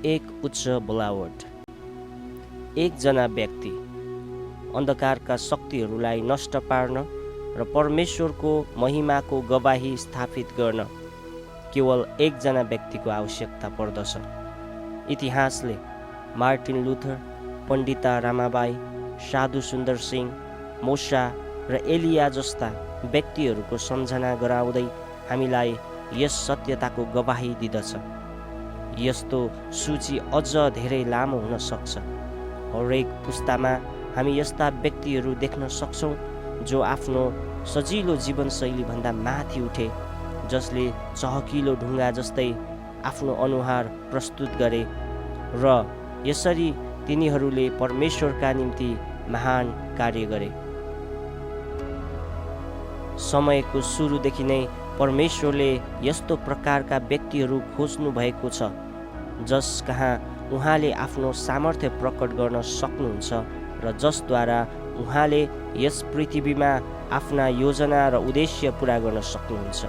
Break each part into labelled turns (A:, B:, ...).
A: एक उच्च बोलावट। एकजना व्यक्ति अन्धकारका शक्तिहरूलाई नष्ट पार्न र परमेश्वरको महिमाको गवाही स्थापित गर्न केवल एकजना व्यक्तिको आवश्यकता पर्दछ। इतिहासले मार्टिन लुथर, पण्डिता रमाबाई, साधु सुन्दर सिंह, मोसा र एलिया जस्ता व्यक्तिहरूको सम्झना गराउँदै हामीलाई यस सत्यताको गवाही दिँदछ। यस्तो सूची अझ धेरै लामो हुन सक्छ। हरेक पुस्तामा हामी यस्ता व्यक्तिहरू देख्न सक्छौँ जो आफ्नो सजिलो जीवनशैलीभन्दा माथि उठे, जसले चहकिलो ढुङ्गा जस्तै आफ्नो अनुहार प्रस्तुत गरे र यसरी तिनीहरूले परमेश्वरका निम्ति महान कार्य गरे। समयको सुरुदेखि नै परमेश्वरले यस्तो प्रकारका व्यक्तिहरू खोज्नु भएको छ जस कहाँ उहाँले आफ्नो सामर्थ्य प्रकट गर्न सक्नुहुन्छ र जसद्वारा उहाँले यस पृथ्वीमा आफ्ना योजना र उद्देश्य पुरा गर्न सक्नुहुन्छ।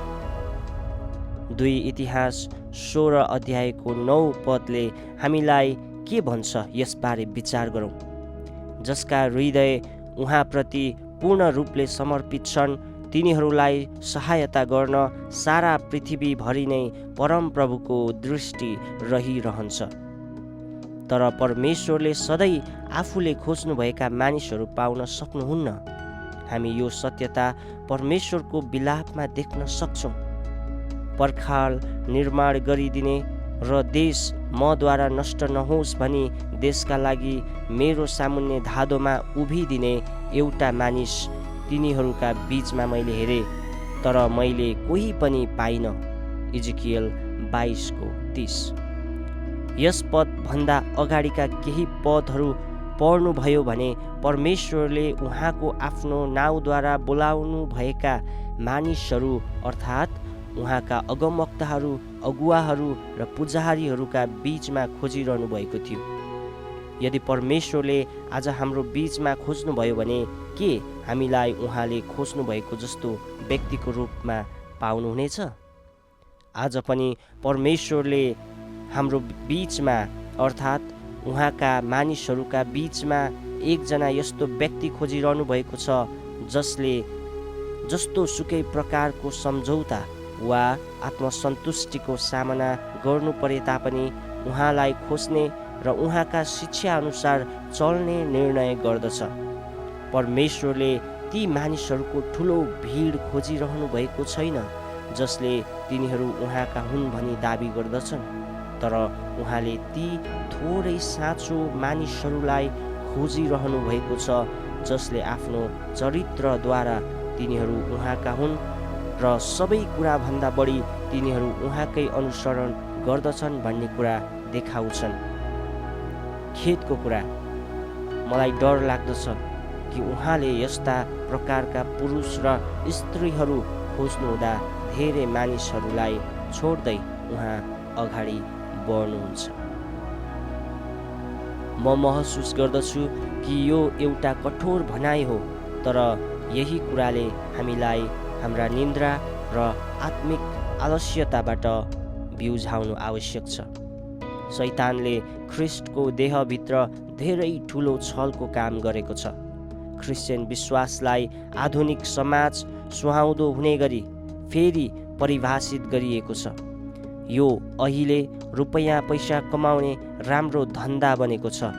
A: 2 इतिहास 16 अध्यायको 9 पदले हामीलाई के भन्छ यसबारे विचार गरौँ। जसका हृदय उहाँप्रति पूर्ण रूपले समर्पित छन् तिनीहरूलाई सहायता गर्न सारा पृथ्वीभरि नै परमप्रभुको दृष्टि रहिरहन्छ। तर परमेश्वरले सधैँ आफूले खोज्नुभएका मानिसहरू पाउन सक्नुहुन्न। हामी यो सत्यता परमेश्वरको विलापमा देख्न सक्छौँ। पर्खाल निर्माण गरिदिने र देश मद्वारा नष्ट नहोस् भनी देशका लागि मेरो सामुन्ने धादोमा उभिदिने एउटा मानिस तिनीहरूका बीचमा मैले हेरेँ, तर मैले कोही पनि पाइनँ। इजकियल 22:30। यस पदभन्दा अगाडिका केही पदहरू पढ्नुभयो भने परमेश्वरले उहाँको आफ्नो नाउँद्वारा बोलाउनु भएका मानिसहरू अर्थात् उहाँका अगमवक्ताहरू, अगुवाहरू र पुजारीहरूका बीचमा खोजिरहनु भएको थियो। यदि परमेश्वरले आज हाम्रो बीचमा खोज्नुभयो भने के हामीलाई उहाँले खोज्नु भएको जस्तो व्यक्तिको रूपमा पाउनुहुनेछ? आज पनि परमेश्वरले हाम्रो बीचमा अर्थात् उहाँका मानिसहरूका बीचमा एकजना यस्तो व्यक्ति खोजिरहनु भएको छ जसले जस्तो सुकै प्रकारको सम्झौता वा आत्मसन्तुष्टिको सामना गर्नु परे तापनि उहाँलाई खोज्ने र उहाँका शिक्षा अनुसार चल्ने निर्णय गर्दछ। परमेश्वरले ती मानिसहरूको ठुलो भिड खोजिरहनु भएको छैन जसले तिनीहरू उहाँका हुन् भनी दाबी गर्दछन्, तर उहाँले ती थोरै साँचो मानिसहरूलाई खोजिरहनु भएको छ जसले आफ्नो चरित्रद्वारा तिनीहरू उहाँका हुन् र सबै कुराभन्दा बढी तिनीहरू उहाँकै अनुसरण गर्दछन् भन्ने कुरा देखाउँछन्। खेदको कुरा, मलाई डर लाग्दछ कि उहाँले यस्ता प्रकारका पुरुष र स्त्रीहरू खोज्नुहुँदा धेरै मानिसहरूलाई छोड्दै उहाँ अगाडि बढ्नुहुन्छ। म महसुस गर्दछु कि यो एउटा कठोर भनाइ हो, तर यही कुराले हामीलाई हाम्रा निन्द्रा र आत्मिक आलस्यताबाट बिउझाउनु आवश्यक छ। शैतानले ख्रिस्टको देहभित्र धेरै ठुलो छलको काम गरेको छ। क्रिस्चियन विश्वासलाई आधुनिक समाज सुहाउँदो हुने गरी फेरि परिभाषित गरिएको छ। यो अहिले रुपैयाँ पैसा कमाउने राम्रो धन्दा बनेको छ।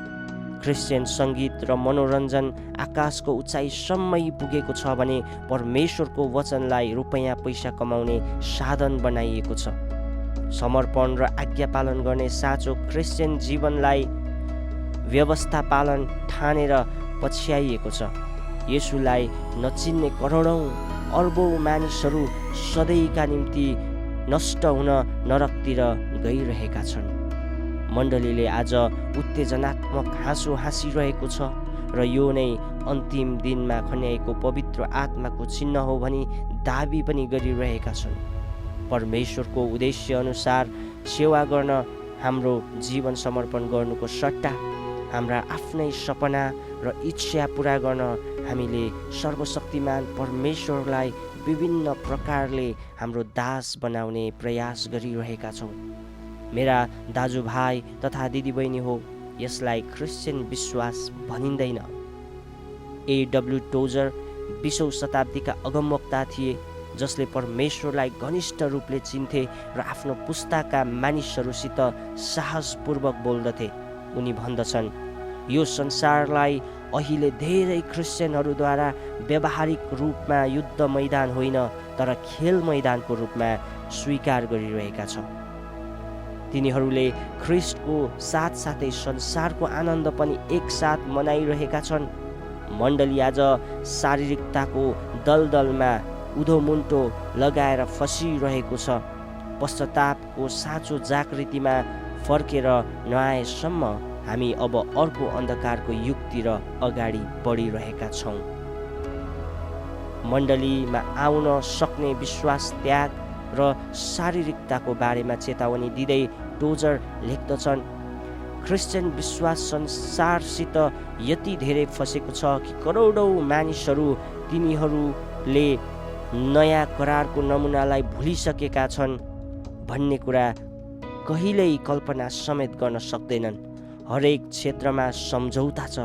A: क्रिस्चियन सङ्गीत र मनोरञ्जन आकाशको उचाइसम्मै पुगेको छ भने परमेश्वरको वचनलाई रुपैयाँ पैसा कमाउने साधन बनाइएको छ। समर्पण र आज्ञा पालन गर्ने साँचो क्रिस्चियन जीवनलाई व्यवस्था पालन ठानेर पछ्याइएको छ। येशूलाई नचिन्ने करोडौँ अर्बौँ मानिसहरू सधैँका निम्ति नष्ट हुन नरकतिर गइरहेका छन्। मण्डलीले आज उत्तेजनात्मक हाँसो हाँसिरहेको छ र यो नै अन्तिम दिनमा खन्याएको पवित्र आत्माको चिन्ह हो भनी दाबी पनि गरिरहेका छन्। परमेश्वरको उद्देश्य अनुसार सेवा गर्न हाम्रो जीवन समर्पण गर्नुको सट्टा हाम्रा आफ्नै सपना र इच्छा पुरा गर्न हामीले सर्वशक्तिमान परमेश्वरलाई विभिन्न प्रकारले हाम्रो दास बनाउने प्रयास गरिरहेका छौँ। मेरा दाजुभाइ तथा दिदीबहिनी हो, यसलाई क्रिस्चियन विश्वास भनिँदैन। A.W. टोजर 20औं शताब्दीका अगमवक्ता थिए, जसले परमेश्वरलाई घनिष्ठ रूपले चिन्थे र आफ्नो पुस्ताका मानिसहरूसित साहसपूर्वक बोल्दथे। उनी भन्दछन्, यो संसारलाई अहिले धेरै क्रिस्चियनहरूद्वारा व्यावहारिक रूपमा युद्ध मैदान होइन तर खेल मैदानको रूपमा स्वीकार गरिरहेका छ। तिनीहरूले ख्रिस्टको साथसाथै संसारको आनन्द पनि एकसाथ मनाइरहेका छन्। मण्डली आज शारीरिकताको दलदलमा उधोमुन्टो लगाएर फसिरहेको छ। पश्चातापको साँचो जागृतिमा फर्केर नआएसम्म हामी अब अर्को अन्धकारको युगतिर अगाडि बढिरहेका छौँ। मण्डलीमा आउन सक्ने विश्वास त्याग र शारीरिकताको बारेमा चेतावनी दिँदै टोजर लेख्दछन्, क्रिस्चियन विश्वास संसारसित यति धेरै फसेको छ कि करोडौँ मानिसहरू तिनीहरूले नयाँ करारको नमुनालाई भुलिसकेका छन् भन्ने कुरा कहिल्यै कल्पना समेत गर्न सक्दैनन्। हरेक क्षेत्रमा सम्झौता छ।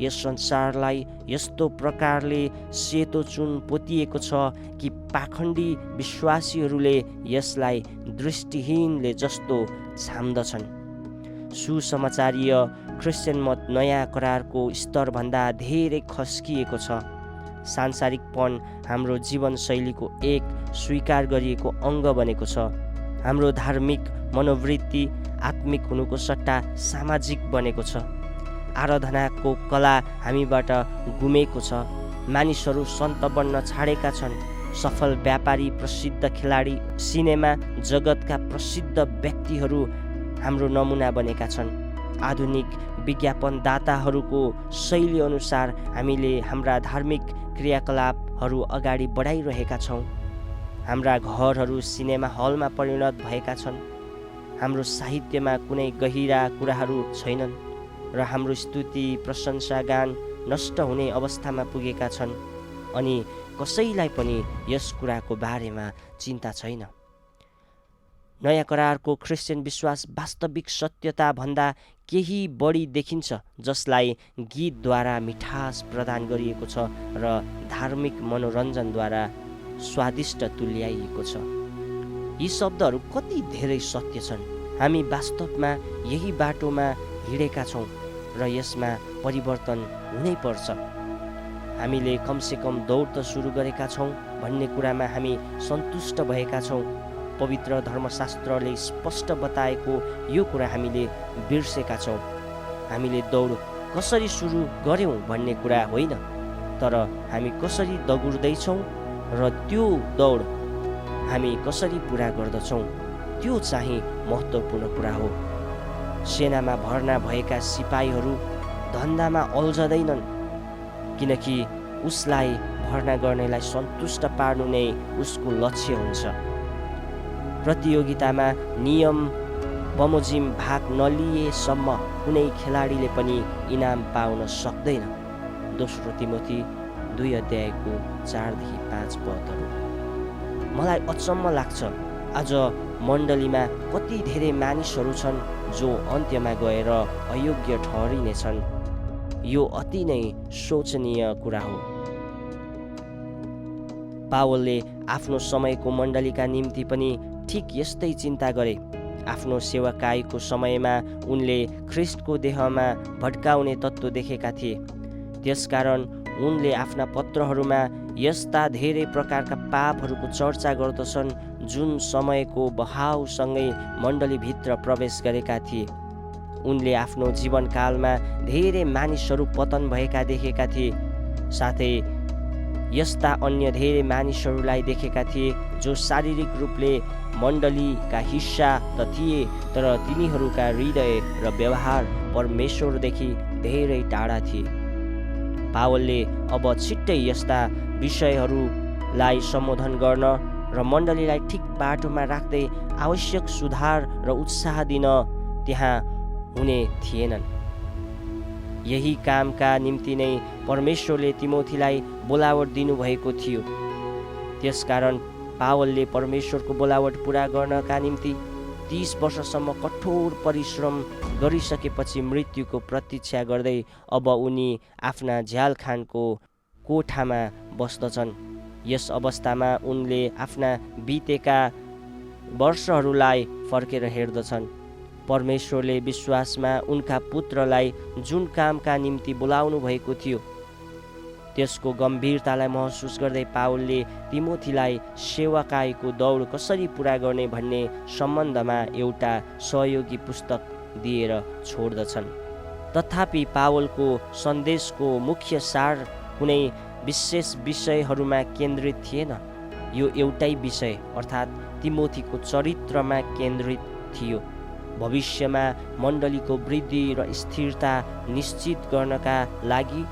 A: यस संसारलाई यस्तो प्रकारले सेतो चुन पोतिएको छ कि पाखण्डी विश्वासीहरूले यसलाई दृष्टिहीनले जस्तो छाम्दछन्। सुसमाचारीय क्रिस्चियन मत नयाँ करारको स्तरभन्दा धेरै खस्किएको छ। सांसारिकपन हाम्रो जीवनशैलीको एक स्वीकार गरिएको अङ्ग बनेको छ। हाम्रो धार्मिक मनोवृत्ति आत्मिक हुनुको सट्टा सामाजिक बनेको छ। आराधनाको कला हामीबाट गुमेको छ। मानिसहरू सन्त बन्न छाडेका छन्। सफल व्यापारी, प्रसिद्ध खेलाडी, सिनेमा जगतका प्रसिद्ध व्यक्तिहरू हाम्रो नमुना बनेका छन्। आधुनिक विज्ञापनदाताहरूको शैली अनुसार हामीले हाम्रा धार्मिक क्रियाकलापहरू अगाडि बढाइरहेका छौँ। हाम्रा घरहरू सिनेमा हलमा परिणत भएका छन्। हाम्रो साहित्यमा कुनै गहिरा कुराहरू छैनन् र हाम्रो स्तुति प्रशंसा गान नष्ट हुने अवस्थामा पुगेका छन् अनि कसैलाई पनि यस कुराको बारेमा चिन्ता छैन। नयाँ करारको क्रिस्चियन विश्वास वास्तविक सत्यता भन्दा केही बढी देखिन्छ, जसलाई गीतद्वारा मिठास प्रदान गरिएको छ र धार्मिक मनोरञ्जनद्वारा स्वादिष्ट तुल्याइएको छ। यी शब्दहरू कति धेरै सत्य छन्। हामी वास्तवमा यही बाटोमा हिँडेका छौँ र यसमा परिवर्तन हुनै पर्छ। हामीले कमसेकम दौड त सुरु गरेका छौँ भन्ने कुरामा हामी सन्तुष्ट भएका छौँ। पवित्र धर्मशास्त्रले स्पष्ट बताएको यो कुरा हामीले बिर्सेका छौँ। हामीले दौड कसरी सुरु गर्यौँ भन्ने कुरा होइन, तर हामी कसरी दगुर्दैछौँ र त्यो दौड हामी कसरी पुरा गर्दछौँ त्यो चाहिँ महत्त्वपूर्ण कुरा हो। सेनामा भर्ना भएका सिपाहीहरू धन्दामा अल्झदैनन्, किनकि उसलाई भर्ना गर्नेलाई सन्तुष्ट पार्नु नै उसको लक्ष्य हुन्छ। प्रतियोगितामा नियम बमोजिम भाग नलिएसम्म कुनै खेलाडीले पनि इनाम पाउन सक्दैन। दोस्रो तिमोथी 2:4-5 पदहरू। मलाई अचम्म लाग्छ, आज मण्डलीमा कति धेरै मानिसहरू छन् जो अन्त्यमा गएर अयोग्य ठहरिनेछन्। यो अति नै शोचनीय कुरा हो। पावलले आफ्नो समयको मण्डलीका निम्ति पनि ठिक यस्तै चिन्ता गरे। आफ्नो सेवाकाईको समयमा उनले ख्रिस्टको देहमा भड्काउने तत्त्व देखेका थिए। त्यसकारण उनले आफ्ना पत्रहरूमा यस्ता धेरै प्रकारका पापहरूको चर्चा गर्दछन् जुन समयको बहावसँगै मण्डलीभित्र प्रवेश गरेका थिए। उनले आफ्नो जीवनकालमा धेरै मानिसहरू पतन भएका देखेका थिए। साथै यस्ता अन्य धेरै मानिसहरूलाई देखेका थिए जो शारीरिक रूपले मण्डलीका हिस्सा त थिए, तर तिनीहरूका हृदय र व्यवहार परमेश्वरदेखि धेरै टाढा थिए। पावलले अब छिट्टै यस्ता विषयहरूलाई सम्बोधन गर्न र मण्डलीलाई ठिक बाटोमा राख्दै आवश्यक सुधार र उत्साह दिन त्यहाँ हुने थिएनन्। यही कामका निम्ति नै परमेश्वरले तिमोथीलाई बोलावट दिनुभएको थियो। त्यसकारण पावलले परमेश्वरको बोलावट पुरा गर्नका निम्ति 30 वर्षसम्म कठोर परिश्रम गरिसकेपछि मृत्युको प्रतीक्षा गर्दै अब उनी आफ्ना झ्यालखानको कोठामा बस्दछन्। यस अवस्थामा उनले आफ्ना बितेका वर्षहरूलाई फर्केर हेर्दछन्। परमेश्वरले विश्वासमा उनका पुत्रलाई जुन कामका निम्ति बोलाउनु भएको थियो त्यसको गम्भीरतालाई महसुस गर्दै पावलले तिमोथीलाई सेवाकाईको दौड कसरी पुरा गर्ने भन्ने सम्बन्धमा एउटा सहयोगी पुस्तक दिएर छोड्दछन्। तथापि पावलको सन्देशको मुख्य सार कुनै विशेष विषयहरूमा केन्द्रित थिएन। यो एउटै विषय अर्थात् तिमोथीको चरित्रमा केन्द्रित थियो। भविष्यमा मण्डलीको वृद्धि र स्थिरता निश्चित गर्नका लागि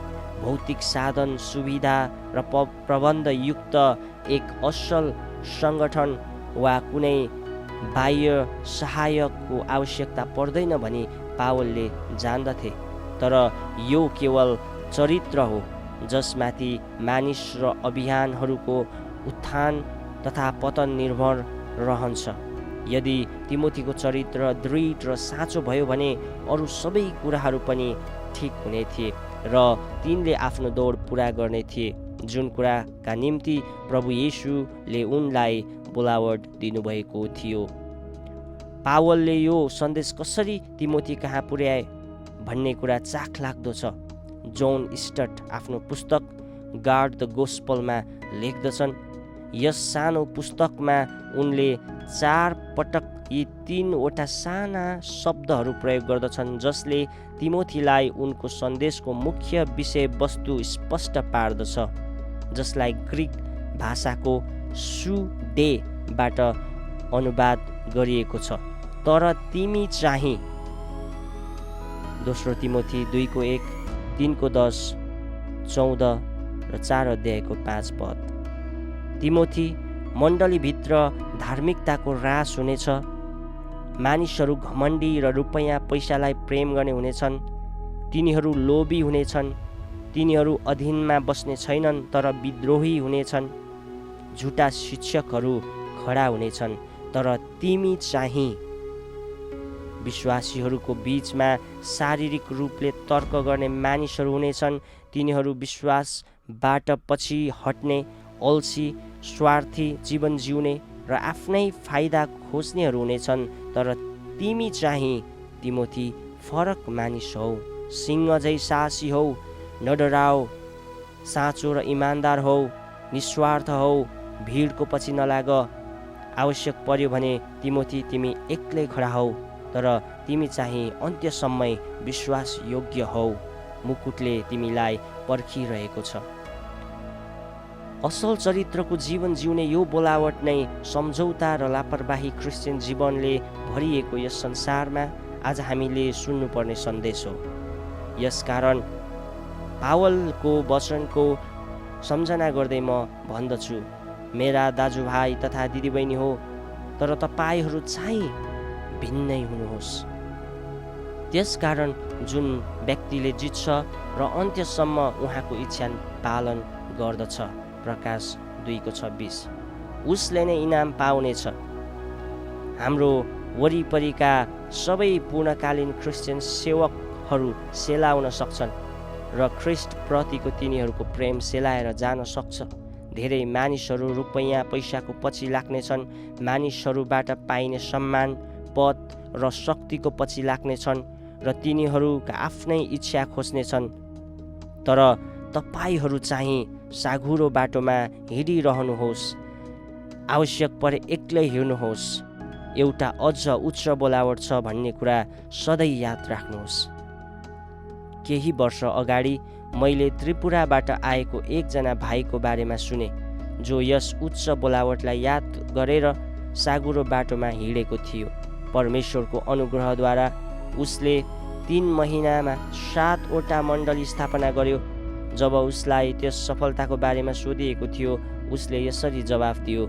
A: भौतिक साधन सुविधा र प्रबन्धयुक्त एक असल सङ्गठन वा कुनै बाह्य सहायकको आवश्यकता पर्दैन भनी पावलले जान्दथे। तर यो केवल चरित्र हो जसमाथि मानिस र अभियानहरूको उत्थान तथा पतन निर्भर रहन्छ। यदि तिमोथीको चरित्र दृढ र साँचो भयो भने अरू सबै कुराहरू पनि ठिक हुने थिए र तिनले आफ्नो दौड पुरा गर्ने थिए जुन कुराका निम्ति प्रभु येशूले उनलाई बोलावट दिनुभएको थियो। पावलले यो सन्देश कसरी तिमोथी कहाँ पुर्याए भन्ने कुरा चाखलाग्दो छ। जोन स्टट आफ्नो पुस्तक गार्ड द गोस्पलमा लेख्दछन्। यस सानो पुस्तकमा उनले 4 पटक यी 3वटा साना शब्दहरू प्रयोग गर्दछन् जसले तिमोथीलाई उनको सन्देशको मुख्य विषयवस्तु स्पष्ट पार्दछ, जसलाई ग्रिक भाषाको सुडेबाट अनुवाद गरिएको छ। तर तिमी चाहिँ, दोस्रो तिमोथी 2:1, 3:10, 14 र 4 अध्यायको 5 पद। तिमोथी, मण्डलीभित्र धार्मिकताको ह्रास हुनेछ। मानिसहरू घमण्डी र रुपैयाँ पैसालाई प्रेम गर्ने हुनेछन्। तिनीहरू लोभी हुनेछन्। तिनीहरू अधीनमा बस्ने छैनन् तर विद्रोही हुनेछन्। झुटा शिक्षकहरू खडा हुनेछन्। तर तिमी चाहिँ विश्वासीहरूको बीचमा शारीरिक रूपले तर्क गर्ने मानिसहरू हुनेछन्। तिनीहरू विश्वासबाट पछि हट्ने, अल्छी, स्वार्थी जीवन जिउने र आफ्नै फाइदा खोज्नेहरू हुनेछन्। तर तिमी चाहिँ तिमोथी फरक मानिस हौ। सिंह झै साहसी हौ, नडराओ, साँचो र इमान्दार हौ, निस्वार्थ हौ, भिडको पछि नलाग। आवश्यक पर्यो भने तिमोथी तिमी एक्लै खडा हौ, तर तिमी चाहिँ अन्त्यसम्मै विश्वास योग्य हौ। मुकुटले तिमीलाई पर्खिरहेको छ। असल चरित्रको जीवन जिउने यो बोलावट नै सम्झौता र लापरवाही क्रिस्चियन जीवनले भरिएको यस संसारमा आज हामीले सुन्नुपर्ने सन्देश हो। यसकारण पावलको वचनको सम्झना गर्दै म भन्दछु, मेरा दाजुभाइ तथा दिदीबहिनी हो, तर तपाईँहरू चाहिँ भिन्नै हुनुहोस्। त्यसकारण जुन व्यक्तिले जित्छ र अन्त्यसम्म उहाँको इच्छा पालन गर्दछ, प्रकाश 2:26, उसले नै इनाम पाउनेछ। हाम्रो वरिपरिका सबै पूर्णकालीन क्रिस्चियन सेवकहरू सेलाउन सक्छन् र ख्रिस्ट प्रतिको तिनीहरूको प्रेम सेलाएर जान सक्छ। धेरै मानिसहरू रुपैयाँ पैसाको पछि लाग्नेछन्। मानिसहरूबाट पाइने सम्मान, पद र शक्तिको पछि लाग्नेछन् र तिनीहरूका आफ्नै इच्छा खोज्नेछन्। तर तपाईहरू चाहिँ साँघुरो बाटोमा हिँडिरहनुहोस्। आवश्यक परे एक्लै हिँड्नुहोस्। एउटा अझ उच्च बोलावट छ भन्ने कुरा सधैँ याद राख्नुहोस्। केही वर्ष अगाडि मैले त्रिपुराबाट आएको एकजना भाइको बारेमा सुने जो यस उच्च बोलावटलाई याद गरेर साँघुरो बाटोमा हिँडेको थियो। परमेश्वरको अनुग्रहद्वारा उसले 3 महिनामा 7वटा मण्डली स्थापना गर्यो। जब उसलाई त्यस सफलताको बारेमा सोधिएको थियो, उसले यसरी जवाफ दियो,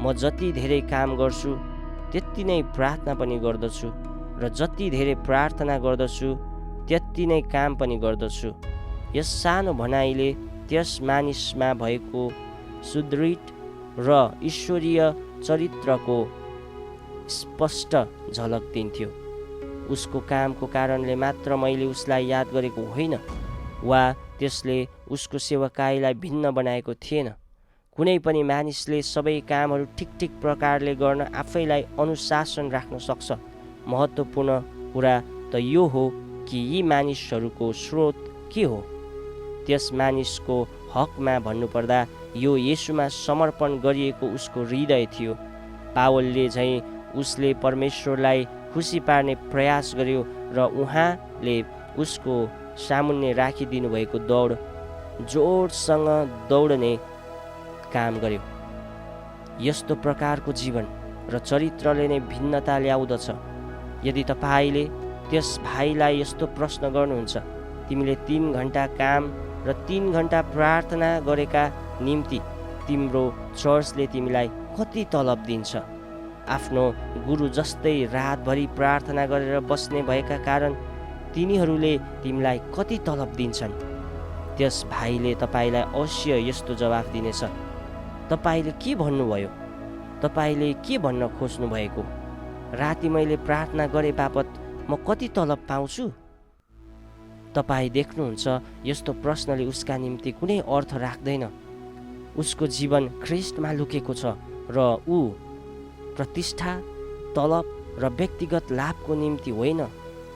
A: म जति धेरै काम गर्छु त्यति नै प्रार्थना पनि गर्दछु र जति धेरै प्रार्थना गर्दछु त्यति नै काम पनि गर्दछु। यस सानो भनाइले त्यस मानिसमा भएको सुदृढ र ईश्वरीय चरित्रको स्पष्ट झलक दिन्थ्यो। उसको कामको कारणले मात्र मैले उसलाई याद गरेको होइन वा त्यसले उसको सेवकाईलाई भिन्न बनाएको थिएन। कुनै पनि मानिसले सबै कामहरू ठिक ठिक प्रकारले गर्न आफैलाई अनुशासन राख्न सक्छ। महत्त्वपूर्ण कुरा त यो हो कि यी मानिसहरूको स्रोत के हो। त्यस मानिसको हकमा भन्नुपर्दा यो येशूमा समर्पण गरिएको उसको हृदय थियो। पावलले झैँ उसले परमेश्वरलाई खुसी पार्ने प्रयास गर्यो र उहाँले उसको सामुन्ने राखिदिनु भएको दौड जोडसँग दौडने काम गर्यो। यस्तो प्रकारको जीवन र चरित्रले नै भिन्नता ल्याउँदछ। यदि तपाईँले त्यस भाइलाई यस्तो प्रश्न गर्नुहुन्छ, तिमीले 3 घन्टा काम र 3 घन्टा प्रार्थना गरेका निम्ति तिम्रो चर्चले तिमीलाई कति तलब दिन्छ? आफ्नो गुरु जस्तै रातभरि प्रार्थना गरेर बस्ने भएका कारण तिनीहरूले तिमीलाई कति तलब दिन्छन्? त्यस भाइले तपाईँलाई अवश्य यस्तो जवाफ दिनेछ, तपाईँले के भन्नुभयो? तपाईँले के भन्न खोज्नु भएको? राति मैले प्रार्थना गरे बापत म कति तलब पाउँछु? तपाईँ देख्नुहुन्छ यस्तो प्रश्नले उसका निम्ति कुनै अर्थ राख्दैन। उसको जीवन ख्रीष्टमा लुकेको छ र ऊ प्रतिष्ठा, तलब र व्यक्तिगत लाभको निम्ति होइन,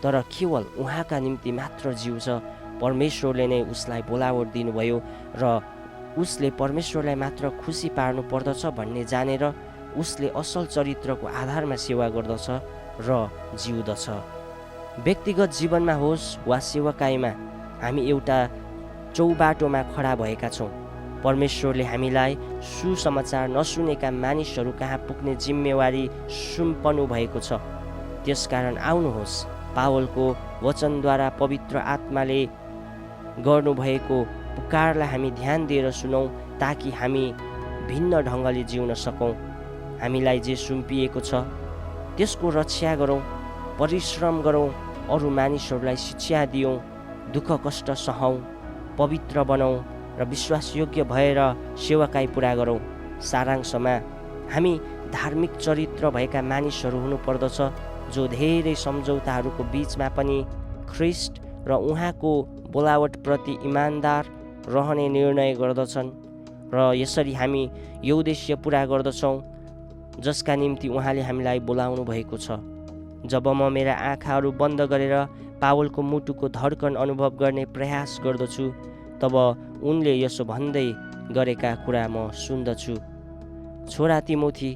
A: तर केवल उहाँका निम्ति मात्र जिउँछ। परमेश्वरले नै उसलाई बोलावट दिनुभयो र उसले परमेश्वरलाई मात्र खुसी पार्नु पर्दछ भन्ने जानेर उसले असल चरित्रको आधारमा सेवा गर्दछ र जिउँदछ। व्यक्तिगत जीवनमा होस् वा सेवकाईमा हामी एउटा चौबाटोमा खडा भएका छौँ। परमेश्वरले हामीलाई सुसमाचार नसुनेका मानिसहरू कहाँ पुग्ने जिम्मेवारी सुम्पनु भएको छ। त्यसकारण आउनुहोस्, पावलको वचनद्वारा पवित्र आत्माले गर्नुभएको पुकारलाई हामी ध्यान दिएर सुनौँ, ताकि हामी भिन्न ढङ्गले जिउन सकौँ। हामीलाई जे सुम्पिएको छ त्यसको रक्षा गरौँ, परिश्रम गरौँ, अरू मानिसहरूलाई शिक्षा दियौँ, दुःख कष्ट सहौँ, पवित्र बनाऊ र विश्वासयोग्य भएर सेवाकाई पुरा गरौँ। सारांशमा हामी धार्मिक चरित्र भएका मानिसहरू हुनुपर्दछ, जो धेरै सम्झौताहरूको बिचमा पनि ख्रीष्ट र उहाँको बोलावटप्रति इमान्दार रहने निर्णय गर्दछन् र यसरी हामी यो उद्देश्य पुरा गर्दछौँ जसका निम्ति उहाँले हामीलाई बोलाउनु भएको छ। जब म मेरा आँखाहरू बन्द गरेर पावलको मुटुको धड्कन अनुभव गर्ने प्रयास गर्दछु, तब उनले यसो भन्दै गरेका कुरा म सुन्दछु। छोरा तिमोथी,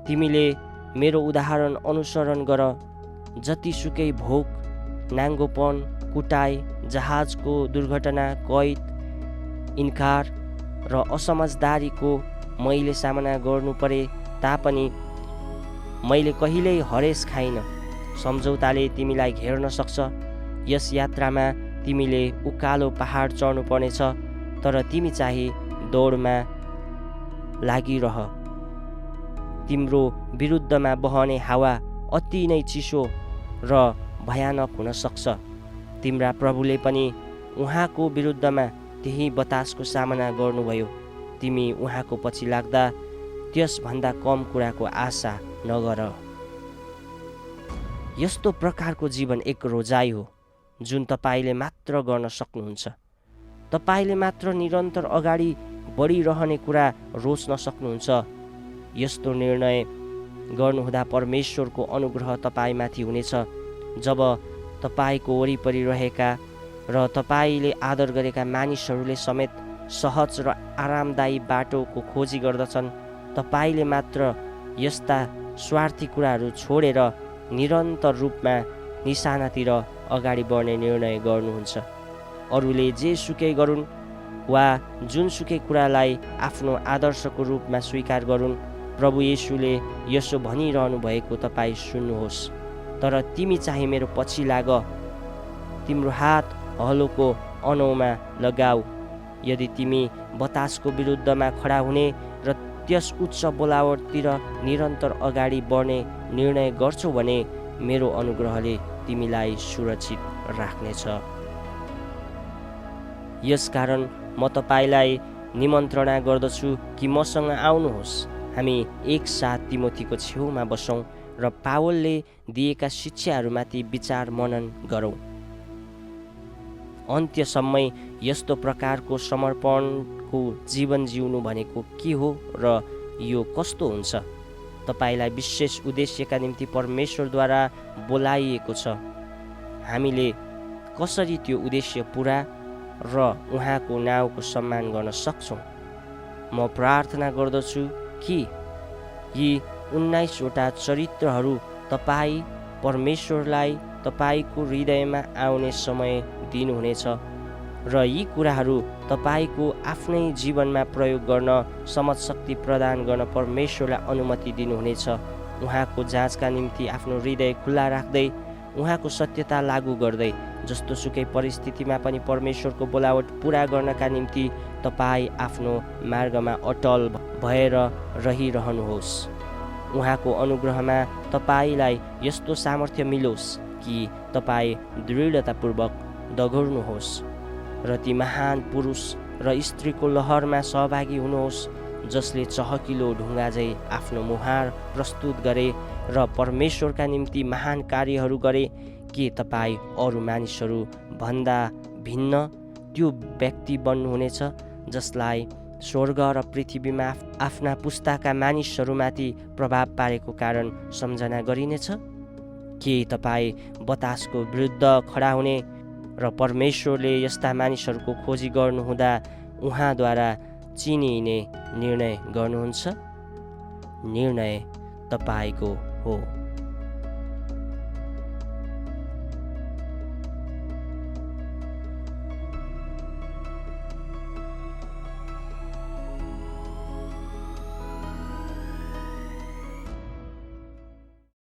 A: तिमीले मेरो उदाहरण अनुसरण गर। जतिसुकै भोक, नाङ्गोपन, कुटाइ, जहाजको दुर्घटना, कैद, इन्कार र असमझदारीको मैले सामना गर्नु परे तापनि मैले कहिल्यै हरेस खाइन। सम्झौताले तिमीलाई घेर्न सक्छ। यस यात्रामा तिमीले उकालो पहाड चढ्नु पर्नेछ, तर तिमी चाहिँ दौडमा लागिरह। तिम्रो विरुद्धमा बहने हावा अति नै चिसो र भयानक हुन सक्छ। तिम्रा प्रभुले पनि उहाँको विरुद्धमा त्यही बतासको सामना गर्नुभयो। तिमी उहाँको पछि लाग्दा त्यसभन्दा कम कुराको आशा नगर। यस्तो प्रकारको जीवन एक रोजाइ हो जुन तपाईँले मात्र गर्न सक्नुहुन्छ। तपाईँले मात्र निरन्तर अगाडि बढिरहने कुरा रोज्न सक्नुहुन्छ। यस्तो निर्णय गर्नुहुँदा परमेश्वरको अनुग्रह तपाईँमाथि हुनेछ। जब तपाईँको वरिपरि रहेका र तपाईँले आदर गरेका मानिसहरूले समेत सहज र आरामदायी बाटोको खोजी गर्दछन्, तपाईँले मात्र यस्ता स्वार्थी कुराहरू छोडेर निरन्तर रूपमा निशानातिर अगाडि बढ्ने निर्णय गर्नुहुन्छ। अरूले जे सुकै गरून् वा जुनसुकै कुरालाई आफ्नो आदर्शको रूपमा स्वीकार गरून्, प्रभु येशूले यसो भनिरहनु भएको तपाईँ सुन्नुहोस्। तर तिमी चाहिँ मेरो पछि लाग, तिम्रो हात हलोको अनौमा लगाऊ। यदि तिमी बतासको विरुद्धमा खडा हुने र त्यस उच्च बोलावटतिर निरन्तर अगाडि बढ्ने निर्णय गर्छौ भने मेरो अनुग्रहले तिमीलाई सुरक्षित राख्नेछ। यसकारण म तपाईँलाई निमन्त्रणा गर्दछु कि मसँग आउनुहोस्। हामी एकसाथ तिमोथीको छेउमा बसौँ र पावलले दिएका शिक्षाहरूमाथि विचार मनन गरौँ। अन्त्यसम्मै यस्तो प्रकारको समर्पणको जीवन जिउनु भनेको के हो र यो कस्तो हुन्छ? तपाईँलाई विशेष उद्देश्यका निम्ति परमेश्वरद्वारा बोलाइएको छ। हामीले कसरी त्यो उद्देश्य पुरा र उहाँको नाउँको सम्मान गर्न सक्छौँ? म प्रार्थना गर्दछु कि यी 19वटा चरित्रहरू तपाईँ परमेश्वरलाई तपाईँको हृदयमा आउने समय दिनुहुनेछ र यी कुराहरू तपाईँको आफ्नै जीवनमा प्रयोग गर्न समझ शक्ति प्रदान गर्न परमेश्वरलाई अनुमति दिनुहुनेछ। उहाँको जाँचका निम्ति आफ्नो हृदय खुल्ला राख्दै उहाँको सत्यता लागू गर्दै जस्तोसुकै परिस्थितिमा पनि परमेश्वरको बोलावट पुरा गर्नका निम्ति तपाईँ आफ्नो मार्गमा अटल भएर रहिरहनुहोस्। उहाँको अनुग्रहमा तपाईँलाई यस्तो सामर्थ्य मिलोस् कि तपाईँ दृढतापूर्वक दगुर्नुहोस् र ती महान पुरुष र स्त्रीको लहरमा सहभागी हुनुहोस् जसले चहकिलो ढुङ्गा झै आफ्नो मुहार प्रस्तुत गरे र परमेश्वरका निम्ति महान कार्यहरू गरे। के तपाईँ अरू मानिसहरू भन्दा भिन्न त्यो व्यक्ति बन्नुहुनेछ जसलाई स्वर्ग र पृथ्वीमा आफ्ना पुस्ताका मानिसहरूमाथि प्रभाव पारेको कारण सम्झना गरिनेछ? के तपाईँ बतासको विरुद्ध खडा हुने र परमेश्वरले यस्ता मानिसहरूको खोजी गर्नुहुँदा उहाँद्वारा चिनिने निर्णय गर्नुहुन्छ? निर्णय तपाईँको हो।